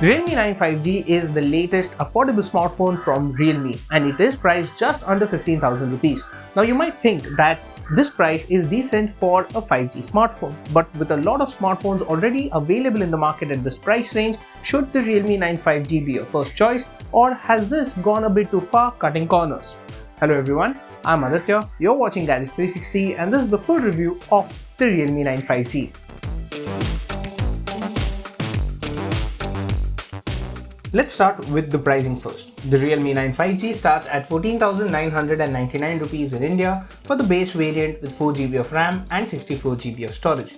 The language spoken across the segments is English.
Realme 9 5G is the latest affordable smartphone from Realme and it is priced just under 15,000 rupees. Now you might think that this price is decent for a 5G smartphone, but with a lot of smartphones already available in the market at this price range, should the Realme 9 5G be your first choice, or has this gone a bit too far cutting corners? Hello everyone, I'm Aditya, you're watching Gadgets 360 and this is the full review of the Realme 9 5G. Let's start with the pricing first. The Realme 9 5G starts at 14,999 rupees in India for the base variant with 4GB of RAM and 64GB of storage.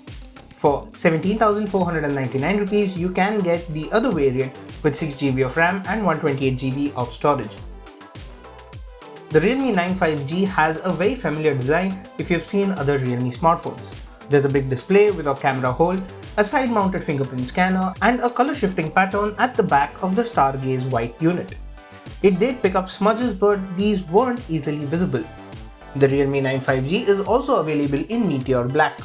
For 17,499 rupees, you can get the other variant with 6GB of RAM and 128GB of storage. The Realme 9 5G has a very familiar design if you've seen other Realme smartphones. There's a big display with a camera hole, a side-mounted fingerprint scanner, and a color shifting pattern at the back of the Stargaze white unit. It did pick up smudges, but these weren't easily visible. The Realme 9 5G is also available in Meteor Black.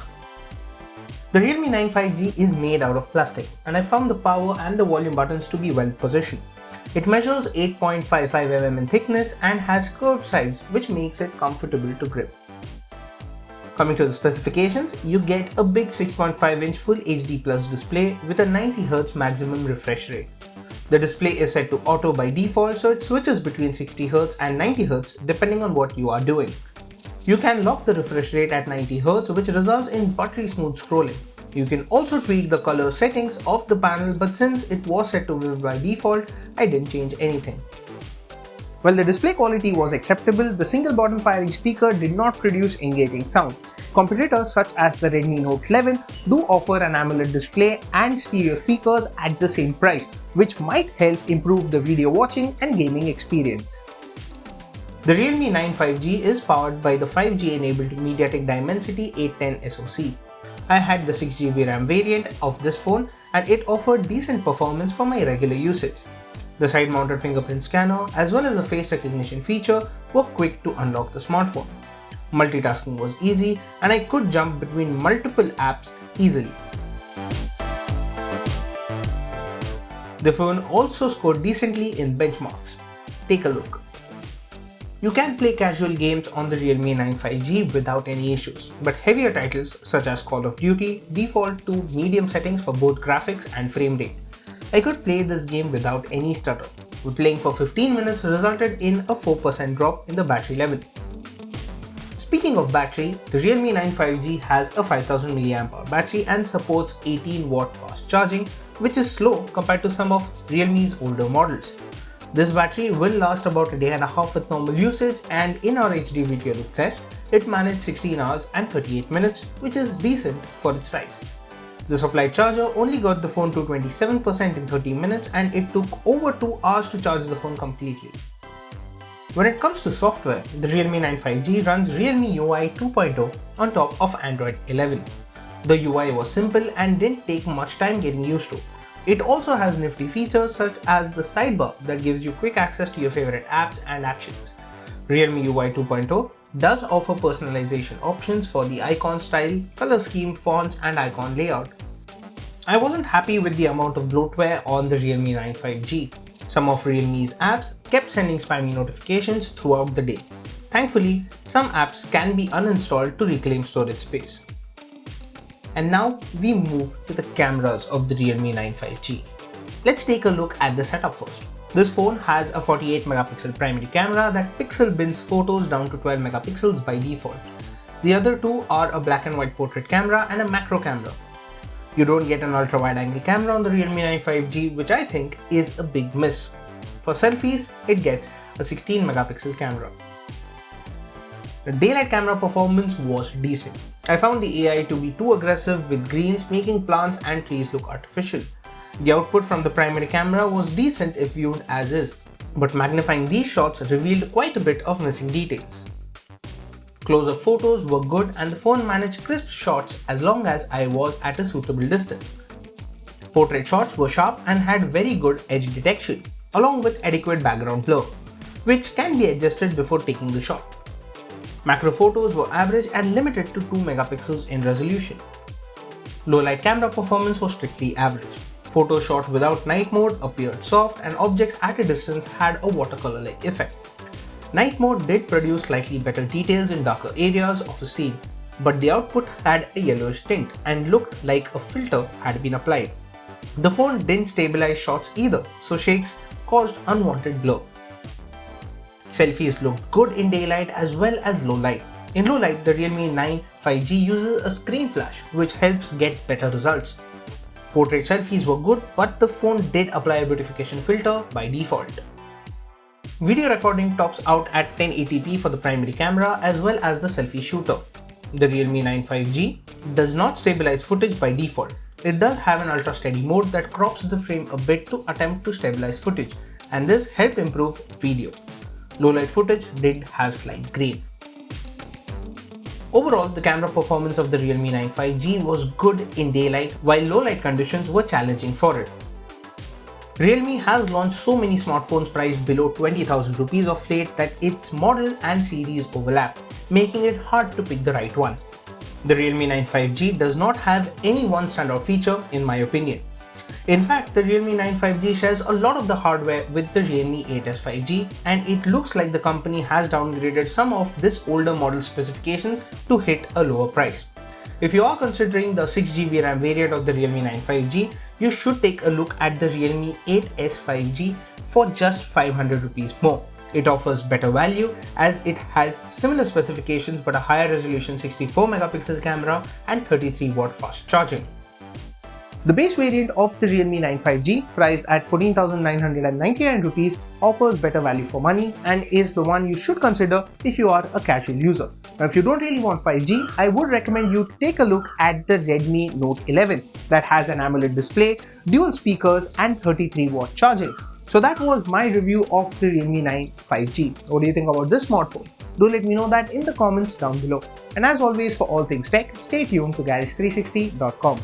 The Realme 9 5G is made out of plastic, and I found the power and the volume buttons to be well positioned. It measures 8.55 mm in thickness and has curved sides, which makes it comfortable to grip. Coming to the specifications, you get a big 6.5-inch Full HD Plus display with a 90Hz maximum refresh rate. The display is set to auto by default, so it switches between 60Hz and 90Hz depending on what you are doing. You can lock the refresh rate at 90Hz, which results in buttery smooth scrolling. You can also tweak the color settings of the panel, but since it was set to vivid by default, I didn't change anything. While the display quality was acceptable, the single bottom firing speaker did not produce engaging sound. Competitors such as the Redmi Note 11 do offer an AMOLED display and stereo speakers at the same price, which might help improve the video watching and gaming experience. The Realme 9 5G is powered by the 5G enabled MediaTek Dimensity 810 SoC. I had the 6GB RAM variant of this phone and it offered decent performance for my regular usage. The side-mounted fingerprint scanner as well as the face recognition feature were quick to unlock the smartphone. Multitasking was easy and I could jump between multiple apps easily. The phone also scored decently in benchmarks. Take a look. You can play casual games on the Realme 9 5G without any issues, but heavier titles such as Call of Duty default to medium settings for both graphics and frame rate. I could play this game without any stutter. Playing for 15 minutes resulted in a 4% drop in the battery level. Speaking of battery, the Realme 9 5G has a 5000 mAh battery and supports 18W fast charging, which is slow compared to some of Realme's older models. This battery will last about a day and a half with normal usage, and in our HD video loop test, it managed 16 hours and 38 minutes, which is decent for its size. The supplied charger only got the phone to 27% in 30 minutes and it took over 2 hours to charge the phone completely. When it comes to software, the Realme 9 5G runs Realme UI 2.0 on top of Android 11. The UI was simple and didn't take much time getting used to. It also has nifty features such as the sidebar that gives you quick access to your favorite apps and actions. Realme UI 2.0 does offer personalization options for the icon style, color scheme, fonts and icon layout. I wasn't happy with the amount of bloatware on the Realme 9 5G. Some of Realme's apps kept sending spammy notifications throughout the day. Thankfully, some apps can be uninstalled to reclaim storage space. And now we move to the cameras of the Realme 9 5G. Let's take a look at the setup first. This phone has a 48 megapixel primary camera that pixel bins photos down to 12 megapixels by default. The other two are a black and white portrait camera and a macro camera. You don't get an ultra wide angle camera on the Realme 9 5G, which I think is a big miss. For selfies, it gets a 16 megapixel camera. The daylight camera performance was decent. I found the AI to be too aggressive with greens, making plants and trees look artificial. The output from the primary camera was decent if viewed as is, but magnifying these shots revealed quite a bit of missing details. Close-up photos were good and the phone managed crisp shots as long as I was at a suitable distance. Portrait shots were sharp and had very good edge detection, along with adequate background blur, which can be adjusted before taking the shot. Macro photos were average and limited to 2 megapixels in resolution. Low light camera performance was strictly average. Photos shot without night mode appeared soft and objects at a distance had a watercolor-like effect. Night mode did produce slightly better details in darker areas of a scene, but the output had a yellowish tint and looked like a filter had been applied. The phone didn't stabilize shots either, so shakes caused unwanted blur. Selfies looked good in daylight as well as low light. In low light, the Realme 9 5G uses a screen flash, which helps get better results. Portrait selfies were good, but the phone did apply a beautification filter by default. Video recording tops out at 1080p for the primary camera as well as the selfie shooter. The Realme 9 5G does not stabilize footage by default. It does have an ultra steady mode that crops the frame a bit to attempt to stabilize footage, and this helped improve video. Low light footage did have slight grain. Overall, the camera performance of the Realme 9 5G was good in daylight, while low light conditions were challenging for it. Realme has launched so many smartphones priced below 20,000 rupees of late that its model and series overlap, making it hard to pick the right one. The Realme 9 5G does not have any one standout feature in my opinion. In fact, the Realme 9 5G shares a lot of the hardware with the Realme 8s 5G, and it looks like the company has downgraded some of this older model specifications to hit a lower price. If you are considering the 6GB RAM variant of the Realme 9 5G, you should take a look at the Realme 8s 5G for just 500 rupees more. It offers better value as it has similar specifications but a higher resolution 64 megapixel camera and 33-watt fast charging. The base variant of the Realme 9 5G, priced at 14,999 rupees, offers better value for money and is the one you should consider if you are a casual user. Now, if you don't really want 5G, I would recommend you to take a look at the Redmi Note 11 that has an AMOLED display, dual speakers and 33-watt charging. So that was my review of the Realme 9 5G. What do you think about this smartphone? Do let me know that in the comments down below. And as always, for all things tech, stay tuned to garage360.com.